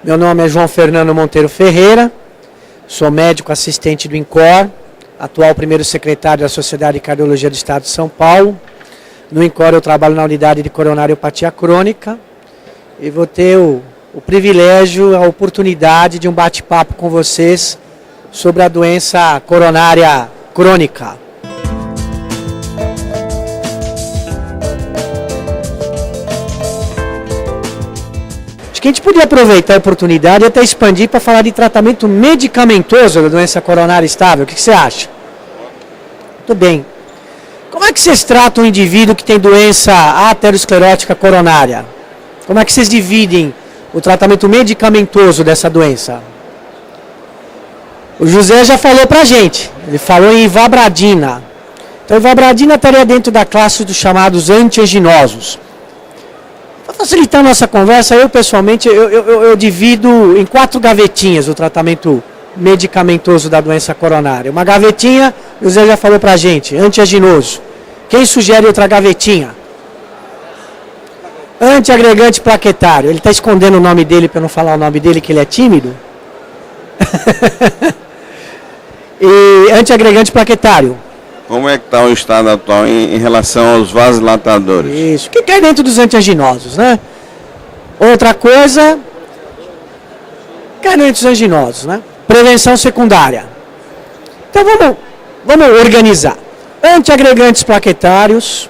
Meu nome é João Fernando Monteiro Ferreira, sou médico assistente do INCOR, atual primeiro secretário da Sociedade de Cardiologia do Estado de São Paulo. No INCOR eu trabalho na unidade de coronariopatia crônica e vou ter o privilégio, a oportunidade de um bate-papo com vocês sobre a doença coronária crônica. Acho que a gente podia aproveitar a oportunidade e até expandir para falar de tratamento medicamentoso da doença coronária estável. O que você acha? Muito bem. Como é que vocês tratam um indivíduo que tem doença aterosclerótica coronária? Como é que vocês dividem o tratamento medicamentoso dessa doença? O José já falou pra gente. Ele falou em ivabradina. Então, a ivabradina estaria dentro da classe dos chamados antianginosos. Para facilitar a nossa conversa, eu pessoalmente, eu divido em 4 gavetinhas o tratamento medicamentoso da doença coronária. Uma gavetinha, o José já falou pra gente, antianginoso. Quem sugere outra gavetinha? Antiagregante plaquetário. Ele está escondendo o nome dele para não falar o nome dele, que ele é tímido? E antiagregante plaquetário. Como é que está o estado atual em relação aos vasodilatadores? Isso, que cai dentro dos antianginosos, né? Outra coisa, cai dentro dos anginosos, né? Prevenção secundária. Então vamos organizar. Antiagregantes plaquetários,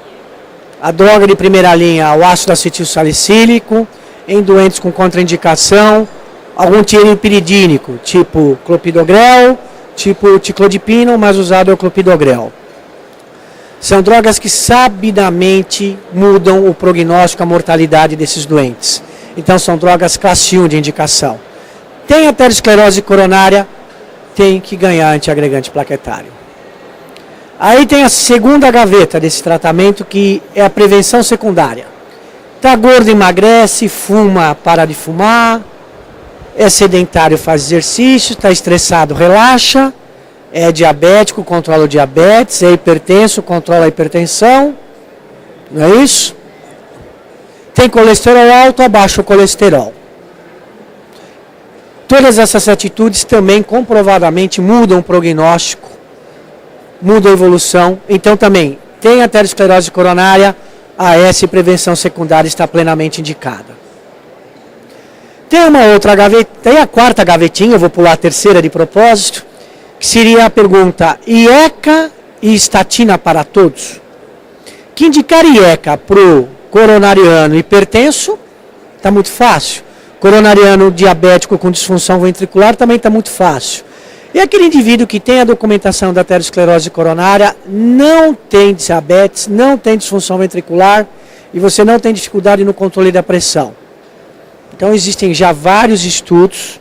a droga de primeira linha, o ácido acetilsalicílico, em doentes com contraindicação, algum tiopiridínico, tipo clopidogrel, tipo ticlodipino, mas usado é o clopidogrel. São drogas que sabidamente mudam o prognóstico, a mortalidade desses doentes. Então são drogas classe 1 de indicação. Tem aterosclerose coronária, tem que ganhar antiagregante plaquetário. Aí tem a segunda gaveta desse tratamento, que é a prevenção secundária. Está gordo, emagrece, fuma, para de fumar, é sedentário, faz exercício, está estressado, relaxa, é diabético, controla o diabetes, é hipertenso, controla a hipertensão, não é isso? Tem colesterol alto, abaixa o colesterol. Todas essas atitudes também comprovadamente mudam o prognóstico, mudam a evolução. Então também tem aterosclerose coronária, AS e prevenção secundária está plenamente indicada. Tem uma outra gaveta, tem a quarta gavetinha, eu vou pular a terceira de propósito, que seria a pergunta: IECA e estatina para todos? Que indicar IECA para o coronariano hipertenso está muito fácil. Coronariano diabético com disfunção ventricular também está muito fácil. E aquele indivíduo que tem a documentação da aterosclerose coronária, não tem diabetes, não tem disfunção ventricular e você não tem dificuldade no controle da pressão. Então existem já vários estudos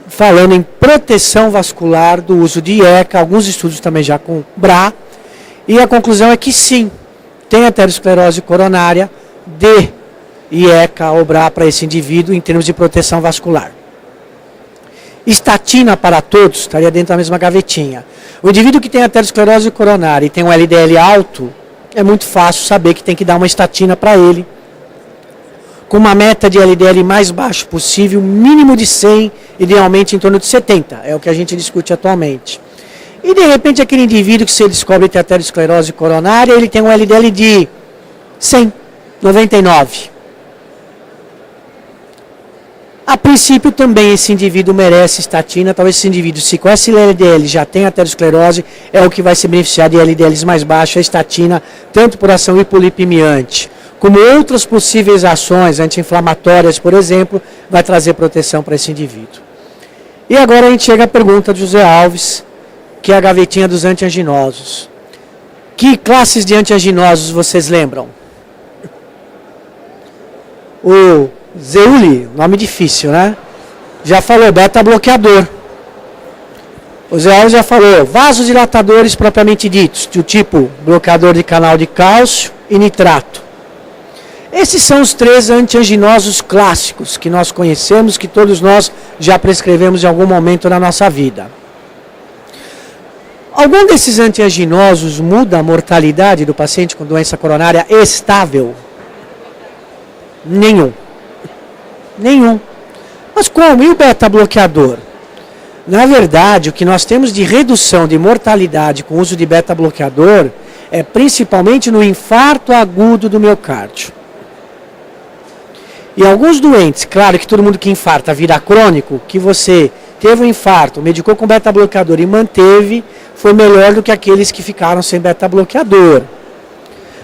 falando em proteção vascular do uso de IECA, alguns estudos também já com BRA, e a conclusão é que sim, tem aterosclerose coronária, dê IECA ou BRA para esse indivíduo em termos de proteção vascular. Estatina para todos, estaria dentro da mesma gavetinha. O indivíduo que tem aterosclerose coronária e tem um LDL alto, é muito fácil saber que tem que dar uma estatina para ele, com uma meta de LDL mais baixo possível, mínimo de 100, idealmente em torno de 70, é o que a gente discute atualmente. E de repente aquele indivíduo que se descobre ter aterosclerose coronária, ele tem um LDL de 100, 99. A princípio também esse indivíduo merece estatina, talvez esse indivíduo, se com esse LDL já tem aterosclerose, é o que vai se beneficiar de LDLs mais baixos, a estatina, tanto por ação hipolipemiante, como outras possíveis ações anti-inflamatórias, por exemplo, vai trazer proteção para esse indivíduo. E agora a gente chega à pergunta de José Alves, que é a gavetinha dos antianginosos. Que classes de antianginosos vocês lembram? O Zeuli, nome difícil, né? Já falou, beta-bloqueador. O Zé Alves já falou, vasodilatadores propriamente ditos, do tipo bloqueador de canal de cálcio e nitrato. Esses são os 3 antianginosos clássicos que nós conhecemos, que todos nós já prescrevemos em algum momento na nossa vida. Algum desses antianginosos muda a mortalidade do paciente com doença coronária estável? Nenhum. Nenhum. Mas como? E o beta-bloqueador? Na verdade, o que nós temos de redução de mortalidade com o uso de beta-bloqueador é principalmente no infarto agudo do miocárdio. E alguns doentes, claro que todo mundo que infarta vira crônico, que você teve um infarto, medicou com beta-bloqueador e manteve, foi melhor do que aqueles que ficaram sem beta-bloqueador.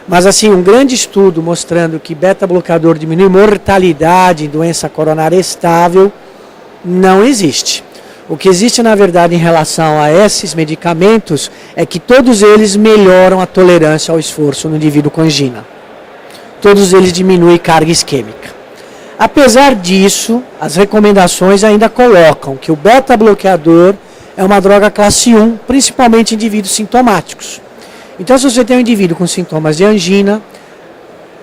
Mas assim, um grande estudo mostrando que beta-bloqueador diminui mortalidade em doença coronária estável, não existe. O que existe, na verdade, em relação a esses medicamentos é que todos eles melhoram a tolerância ao esforço no indivíduo com angina. Todos eles diminuem carga isquêmica. Apesar disso, as recomendações ainda colocam que o beta-bloqueador é uma droga classe 1, principalmente em indivíduos sintomáticos. Então, se você tem um indivíduo com sintomas de angina,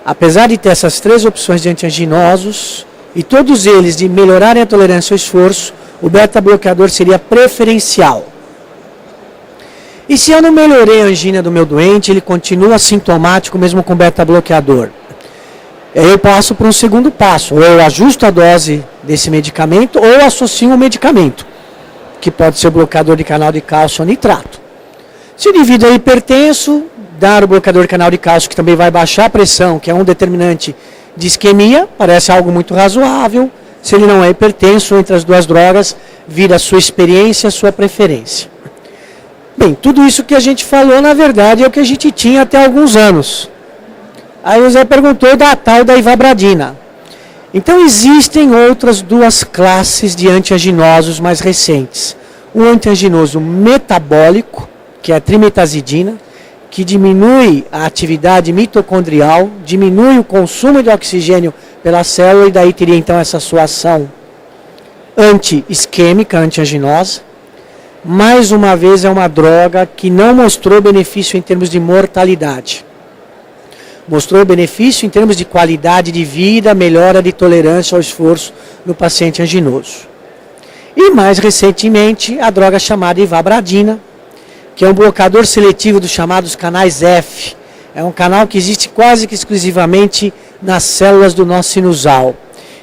apesar de ter essas 3 opções de antianginosos, e todos eles de melhorarem a tolerância ao esforço, o beta-bloqueador seria preferencial. E se eu não melhorei a angina do meu doente, ele continua sintomático mesmo com beta-bloqueador? Eu passo para um segundo passo, ou eu ajusto a dose desse medicamento, ou associo um medicamento, que pode ser o bloqueador de canal de cálcio ou nitrato. Se o indivíduo é hipertenso, dar o bloqueador de canal de cálcio, que também vai baixar a pressão, que é um determinante de isquemia, parece algo muito razoável. Se ele não é hipertenso, entre as duas drogas, vira a sua experiência, a sua preferência. Bem, tudo isso que a gente falou, na verdade, é o que a gente tinha até alguns anos. Aí o Zé perguntou da tal da ivabradina. Então existem outras 2 classes de antianginosos mais recentes. Um antianginoso metabólico, que é a trimetazidina, que diminui a atividade mitocondrial, diminui o consumo de oxigênio pela célula e daí teria então essa sua ação anti-isquêmica, antianginosa. Mais uma vez é uma droga que não mostrou benefício em termos de mortalidade. Mostrou benefício em termos de qualidade de vida, melhora de tolerância ao esforço no paciente anginoso. E mais recentemente, a droga chamada ivabradina, que é um bloqueador seletivo dos chamados canais F. É um canal que existe quase que exclusivamente nas células do nosso sinusal,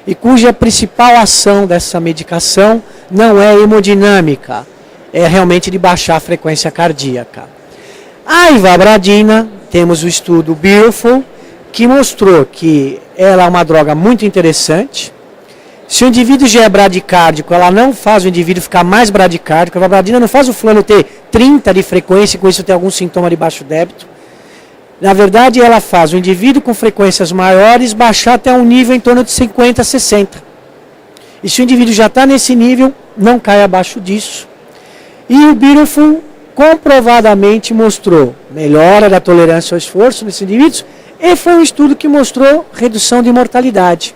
e cuja principal ação dessa medicação não é hemodinâmica, é realmente de baixar a frequência cardíaca. A ivabradina, temos o estudo Beautiful, que mostrou que ela é uma droga muito interessante. Se o indivíduo já é bradicárdico, ela não faz o indivíduo ficar mais bradicárdico. A ivabradina não faz o fulano ter 30 de frequência e com isso ter algum sintoma de baixo débito. Na verdade, ela faz o indivíduo com frequências maiores baixar até um nível em torno de 50, 60. E se o indivíduo já está nesse nível, não cai abaixo disso. E o Beautiful comprovadamente mostrou melhora da tolerância ao esforço nesses indivíduos e foi um estudo que mostrou redução de mortalidade.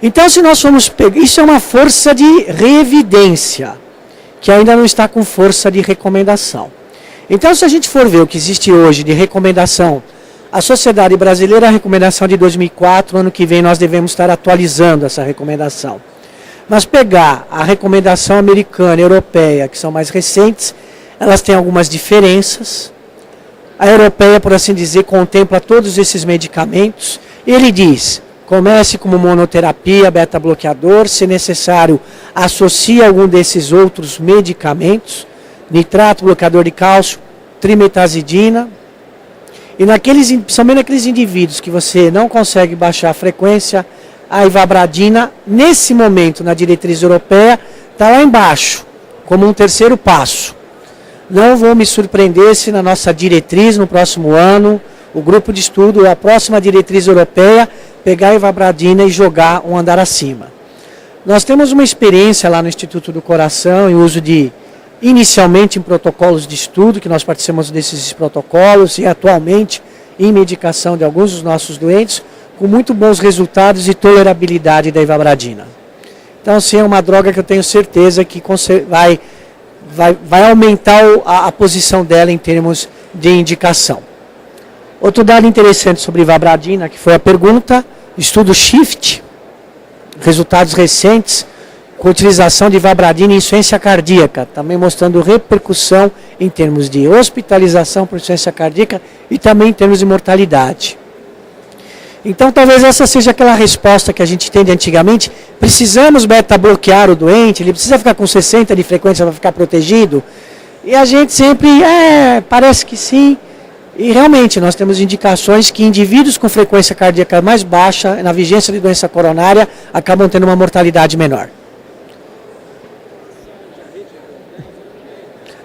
Então, se nós formos pegar, isso é uma força de reevidência, que ainda não está com força de recomendação. Então, se a gente for ver o que existe hoje de recomendação, a Sociedade Brasileira, a recomendação de 2004, ano que vem nós devemos estar atualizando essa recomendação. Mas pegar a recomendação americana e europeia, que são mais recentes, elas têm algumas diferenças. A europeia, por assim dizer, contempla todos esses medicamentos. Ele diz, comece como monoterapia, beta-bloqueador, se necessário, associe algum desses outros medicamentos, nitrato, bloqueador de cálcio, trimetazidina. E somente naqueles indivíduos que você não consegue baixar a frequência, a ivabradina, nesse momento, na diretriz europeia, está lá embaixo, como um terceiro passo. Não vou me surpreender se na nossa diretriz, no próximo ano, o grupo de estudo, a próxima diretriz europeia, pegar a ivabradina e jogar um andar acima. Nós temos uma experiência lá no Instituto do Coração, em uso inicialmente em protocolos de estudo, que nós participamos desses protocolos, e atualmente em medicação de alguns dos nossos doentes, com muito bons resultados e tolerabilidade da ivabradina. Então, sim, é uma droga que eu tenho certeza que vai aumentar a posição dela em termos de indicação. Outro dado interessante sobre ivabradina, que foi a pergunta, estudo SHIFT, resultados recentes, com utilização de ivabradina em insuficiência cardíaca, também mostrando repercussão em termos de hospitalização por insuficiência cardíaca e também em termos de mortalidade. Então talvez essa seja aquela resposta que a gente tem de antigamente, precisamos beta-bloquear o doente, ele precisa ficar com 60 de frequência para ficar protegido, e a gente sempre, parece que sim, e realmente nós temos indicações que indivíduos com frequência cardíaca mais baixa, na vigência de doença coronária, acabam tendo uma mortalidade menor.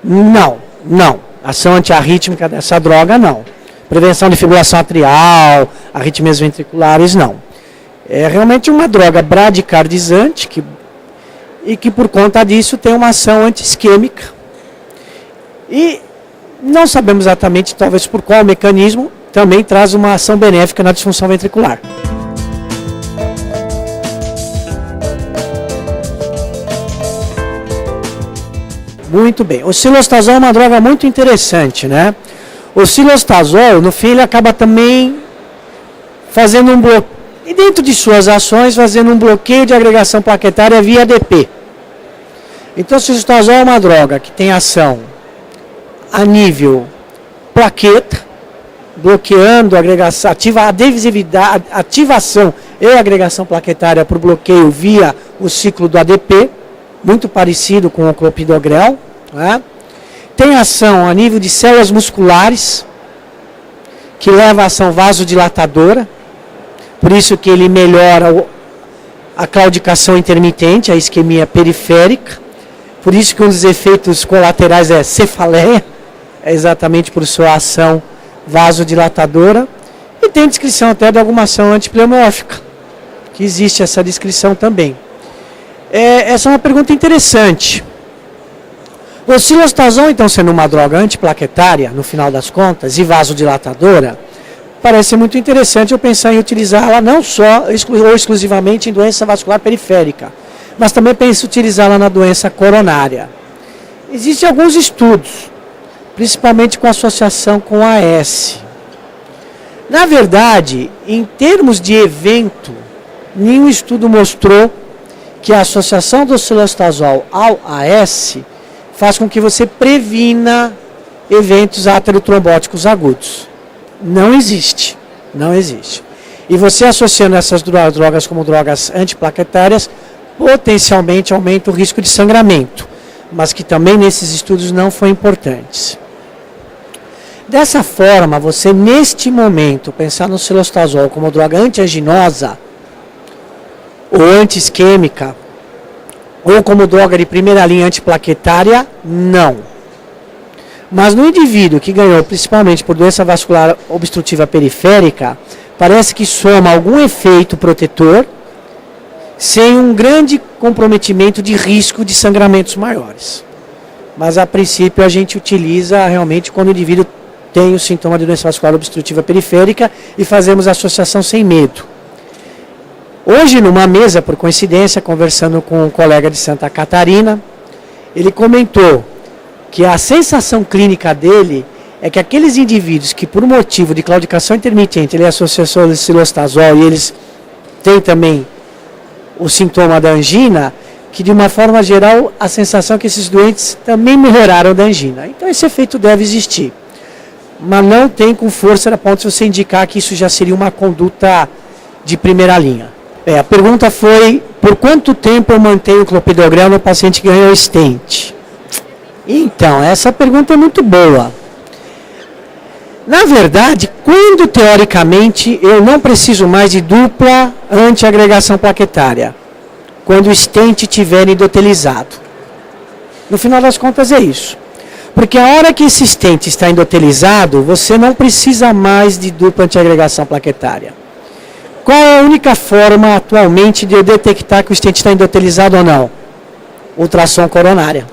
Não. Ação antiarrítmica dessa droga, não. Prevenção de fibrilação atrial, arritmias ventriculares, não. É realmente uma droga bradicardizante e que por conta disso tem uma ação anti-isquêmica. E não sabemos exatamente, talvez por qual mecanismo, também traz uma ação benéfica na disfunção ventricular. Muito bem. O cilostazol é uma droga muito interessante, né? O cilostazol, no fim, ele acaba também fazendo um bloqueio, e dentro de suas ações, fazendo um bloqueio de agregação plaquetária via ADP. Então, o cilostazol é uma droga que tem ação a nível plaqueta, bloqueando a agregação, ativa a adesividade, ativação e agregação plaquetária por bloqueio via o ciclo do ADP, muito parecido com o clopidogrel, né? Tem ação a nível de células musculares, que leva a ação vasodilatadora, por isso que ele melhora a claudicação intermitente, a isquemia periférica, por isso que um dos efeitos colaterais é cefaleia, é exatamente por sua ação vasodilatadora, e tem descrição até de alguma ação antipleomórfica, que existe essa descrição também. Essa é uma pergunta interessante. O cilostazol, então, sendo uma droga antiplaquetária, no final das contas, e vasodilatadora, parece muito interessante eu pensar em utilizá-la não só ou exclusivamente em doença vascular periférica, mas também penso em utilizá-la na doença coronária. Existem alguns estudos, principalmente com associação com AS. Na verdade, em termos de evento, nenhum estudo mostrou que a associação do cilostazol ao AS faz com que você previna eventos aterotrombóticos agudos. Não existe. E você associando essas drogas como drogas antiplaquetárias, potencialmente aumenta o risco de sangramento, mas que também nesses estudos não foram importantes. Dessa forma, você neste momento pensar no cilostazol como droga antianginosa ou anti-isquêmica, ou como droga de primeira linha antiplaquetária, não. Mas no indivíduo que ganhou principalmente por doença vascular obstrutiva periférica, parece que soma algum efeito protetor, sem um grande comprometimento de risco de sangramentos maiores. Mas a princípio a gente utiliza realmente quando o indivíduo tem o sintoma de doença vascular obstrutiva periférica e fazemos a associação sem medo. Hoje, numa mesa, por coincidência, conversando com um colega de Santa Catarina, ele comentou que a sensação clínica dele é que aqueles indivíduos que, por motivo de claudicação intermitente, ele associou ao cilostazol e eles têm também o sintoma da angina, que de uma forma geral a sensação é que esses doentes também melhoraram da angina. Então esse efeito deve existir, mas não tem com força a ponto de você indicar que isso já seria uma conduta de primeira linha. A pergunta foi, por quanto tempo eu mantenho o clopidogrel no paciente que ganhou stent? Então, essa pergunta é muito boa. Na verdade, quando teoricamente eu não preciso mais de dupla antiagregação plaquetária? Quando o stent estiver endotelizado. No final das contas é isso. Porque a hora que esse stent está endotelizado, você não precisa mais de dupla antiagregação plaquetária. Qual é a única forma atualmente de eu detectar que o stent está endotelizado ou não? Ultrassom coronária.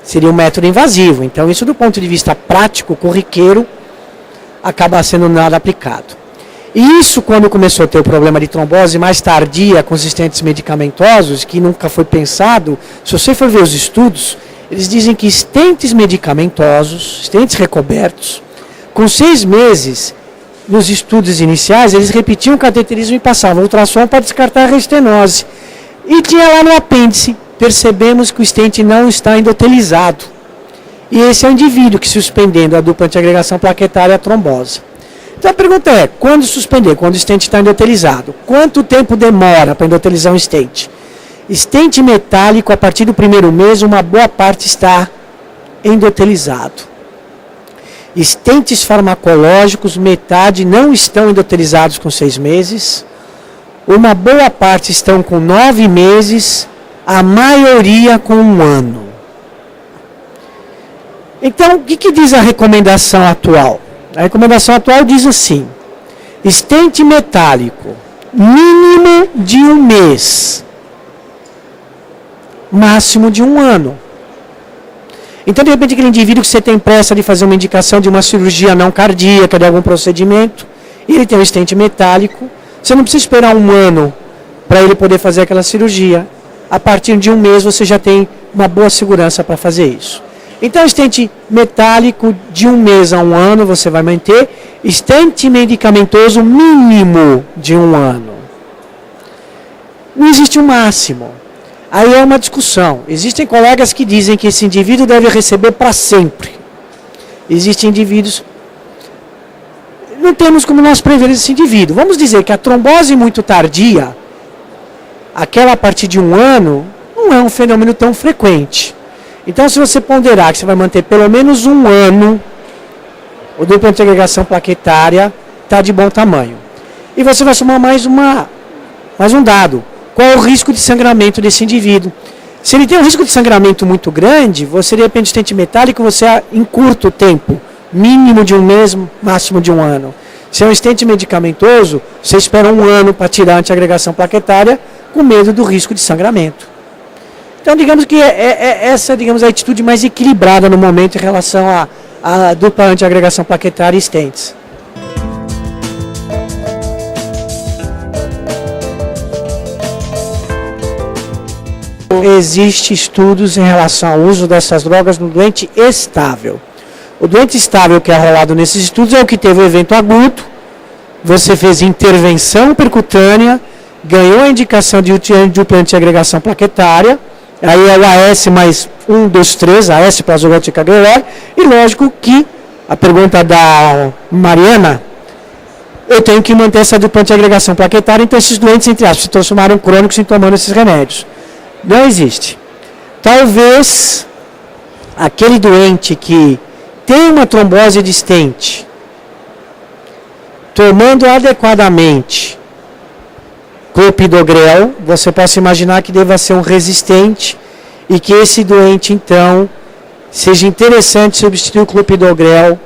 Seria um método invasivo. Então, isso do ponto de vista prático, corriqueiro, acaba sendo nada aplicado. E isso, quando começou a ter o problema de trombose mais tardia com os stents medicamentosos, que nunca foi pensado, se você for ver os estudos, eles dizem que stents medicamentosos, stents recobertos, com 6 meses, nos estudos iniciais, eles repetiam o cateterismo e passavam ultrassom para descartar a restenose. E tinha lá no apêndice, percebemos que o stent não está endotelizado. E esse é o indivíduo que, suspendendo a dupla antiagregação plaquetária, a trombose. Então a pergunta é, quando suspender? Quando o stent está endotelizado. Quanto tempo demora para endotelizar um stent? Stent metálico, a partir do primeiro mês, uma boa parte está endotelizado. Stents farmacológicos, metade não estão endotelizados com 6 meses. Uma boa parte estão com 9 meses, a maioria com 1 ano. Então, o que diz a recomendação atual? A recomendação atual diz assim, stent metálico, mínimo de 1 mês, máximo de 1 ano. Então, de repente, aquele indivíduo que você tem pressa de fazer uma indicação de uma cirurgia não cardíaca, de algum procedimento, e ele tem um stent metálico, você não precisa esperar 1 ano para ele poder fazer aquela cirurgia. A partir de 1 mês, você já tem uma boa segurança para fazer isso. Então, stent metálico de 1 mês a 1 ano, você vai manter. Stent medicamentoso mínimo de 1 ano. Não existe um máximo. Aí é uma discussão. Existem colegas que dizem que esse indivíduo deve receber para sempre. Existem indivíduos... Não temos como nós prever esse indivíduo. Vamos dizer que a trombose muito tardia, aquela a partir de 1 ano, não é um fenômeno tão frequente. Então, se você ponderar que você vai manter pelo menos 1 ano, o dupla antiagregação plaquetária está de bom tamanho. E você vai somar mais um dado. Qual é o risco de sangramento desse indivíduo? Se ele tem um risco de sangramento muito grande, você, de repente, stent metálico, você encurta o tempo, mínimo de 1 mês, máximo de 1 ano. Se é um stent medicamentoso, você espera 1 ano para tirar a antiagregação plaquetária, com medo do risco de sangramento. Então, digamos que essa é a atitude mais equilibrada no momento em relação à dupla antiagregação plaquetária e stents. Existem estudos em relação ao uso dessas drogas no doente estável. O doente estável que é rolado nesses estudos é o que teve o evento agudo, você fez intervenção percutânea, ganhou a indicação de dupla antiagregação plaquetária, aí é o AS mais 1, 2, 3, AS plasmogótica agregar, e lógico que, a pergunta da Mariana, eu tenho que manter essa dupla antiagregação plaquetária, então esses doentes, entre aspas, se transformaram crônicos em tomando esses remédios. Não existe. Talvez aquele doente que tem uma trombose de stent, tomando adequadamente clopidogrel, você possa imaginar que deva ser um resistente e que esse doente, então, seja interessante substituir o clopidogrel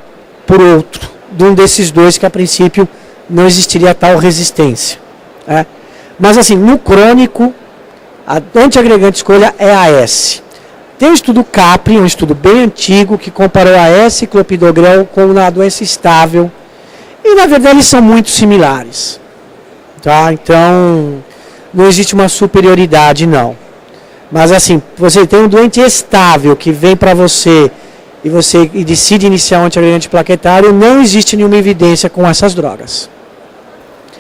por outro, de um desses dois que, a princípio, não existiria tal resistência. Né? Mas, assim, no crônico, a antiagregante escolha é a AS. Tem um estudo CAPRI, um estudo bem antigo, que comparou a AS e clopidogrel com a doença estável. E, na verdade, eles são muito similares. Tá? Então, não existe uma superioridade, não. Mas, assim, você tem um doente estável que vem para você e você decide iniciar um antiagregante plaquetário, não existe nenhuma evidência com essas drogas.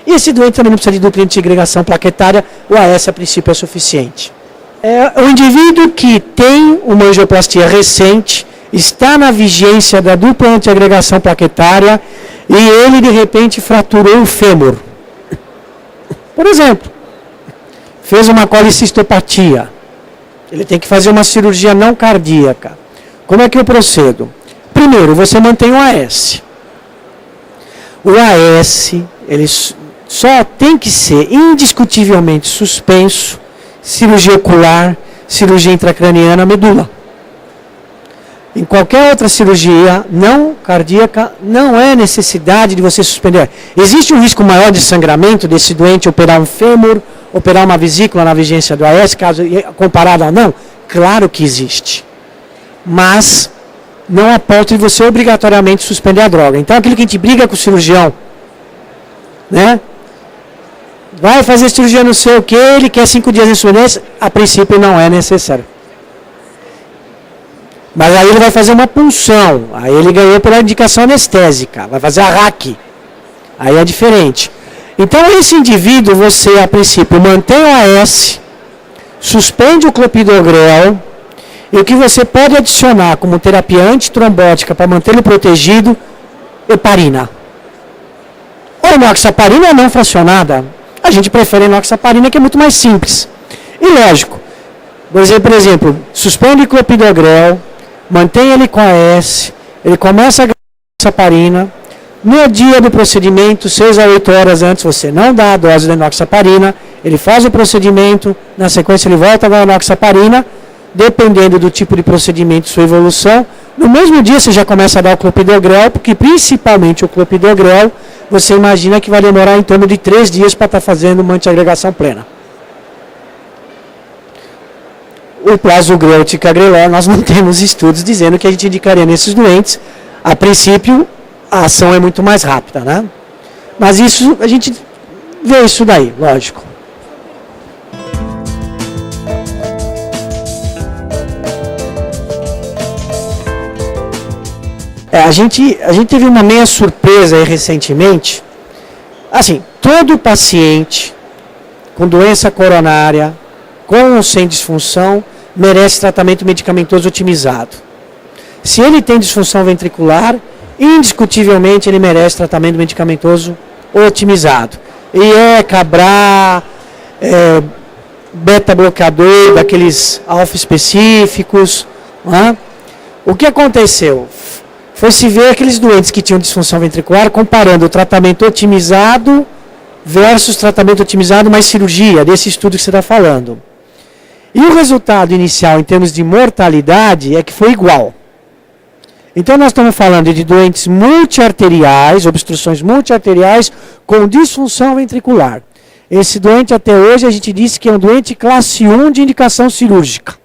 E esse doente também não precisa de dupla antiagregação plaquetária, o AS a princípio é suficiente. O indivíduo que tem uma angioplastia recente, está na vigência da dupla antiagregação plaquetária e ele de repente fraturou o fêmur. Por exemplo, fez uma colicistopatia. Ele tem que fazer uma cirurgia não cardíaca. Como é que eu procedo? Primeiro, você mantém o AS. O AS, ele só tem que ser indiscutivelmente suspenso, cirurgia ocular, cirurgia intracraniana, medula. Em qualquer outra cirurgia não cardíaca, não é necessidade de você suspender. Existe um risco maior de sangramento desse doente operar um fêmur, operar uma vesícula na vigência do AS, caso comparado a não? Claro que existe. Mas não a ponto de você obrigatoriamente suspender a droga. Então, aquilo que a gente briga com o cirurgião, né? Vai fazer cirurgia não sei o que, ele quer 5 dias de suspendência, a princípio não é necessário. Mas aí ele vai fazer uma punção, aí ele ganhou pela indicação anestésica, vai fazer a RAC, aí é diferente. Então esse indivíduo, você a princípio mantém o AS, suspende o clopidogrel, e o que você pode adicionar como terapia antitrombótica para mantê-lo protegido, heparina. enoxaparina é não fracionada. A gente prefere a enoxaparina, que é muito mais simples. E lógico, por exemplo, suspende clopidogrel, mantém ele com AS, ele começa a enoxaparina. No dia do procedimento, 6 a 8 horas antes, você não dá a dose da enoxaparina, ele faz o procedimento, na sequência ele volta a dar a enoxaparina, dependendo do tipo de procedimento e sua evolução. No mesmo dia você já começa a dar o clopidogrel, porque principalmente o clopidogrel, você imagina que vai demorar em torno de 3 dias para estar fazendo uma antiagregação plena. O prasugrel e o ticagrelor, nós não temos estudos dizendo que a gente indicaria nesses doentes. A princípio, a ação é muito mais rápida, né? Mas isso, a gente vê isso daí, lógico. A gente teve uma meia surpresa aí recentemente. Assim, todo paciente com doença coronária, com ou sem disfunção, merece tratamento medicamentoso otimizado. Se ele tem disfunção ventricular, indiscutivelmente ele merece tratamento medicamentoso otimizado. IECA, BRA, beta-bloqueador, daqueles alfa específicos. Né? O que aconteceu? Foi se ver aqueles doentes que tinham disfunção ventricular comparando o tratamento otimizado versus tratamento otimizado mais cirurgia, desse estudo que você está falando. E o resultado inicial em termos de mortalidade é que foi igual. Então nós estamos falando de doentes multiarteriais, obstruções multiarteriais com disfunção ventricular. Esse doente até hoje a gente disse que é um doente classe 1 de indicação cirúrgica.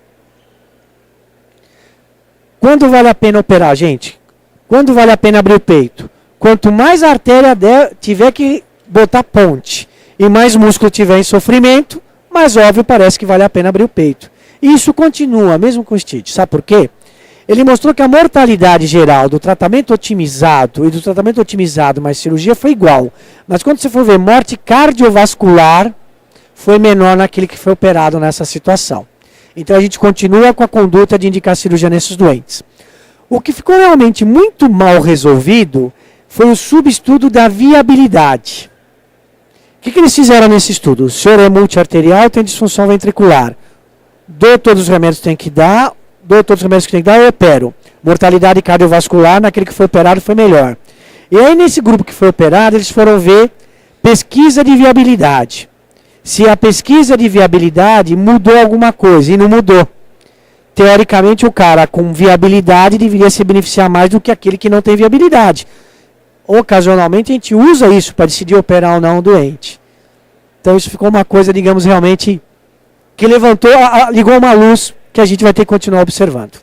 Quando vale a pena operar, gente? Quando vale a pena abrir o peito? Quanto mais a artéria tiver que botar ponte e mais músculo tiver em sofrimento, mais óbvio parece que vale a pena abrir o peito. E isso continua, mesmo com o STIT. Sabe por quê? Ele mostrou que a mortalidade geral do tratamento otimizado e do tratamento otimizado mais cirurgia foi igual. Mas quando você for ver morte cardiovascular, foi menor naquele que foi operado nessa situação. Então a gente continua com a conduta de indicar cirurgia nesses doentes. O que ficou realmente muito mal resolvido foi o subestudo da viabilidade. O que eles fizeram nesse estudo? O senhor é multiarterial, tem disfunção ventricular. Dou todos os remédios que tem que dar, eu opero. Mortalidade cardiovascular naquele que foi operado foi melhor. E aí nesse grupo que foi operado, eles foram ver pesquisa de viabilidade. Se a pesquisa de viabilidade mudou alguma coisa, e não mudou. Teoricamente, o cara com viabilidade deveria se beneficiar mais do que aquele que não tem viabilidade. Ocasionalmente, a gente usa isso para decidir operar ou não um doente. Então, isso ficou uma coisa, digamos, realmente, que ligou uma luz que a gente vai ter que continuar observando.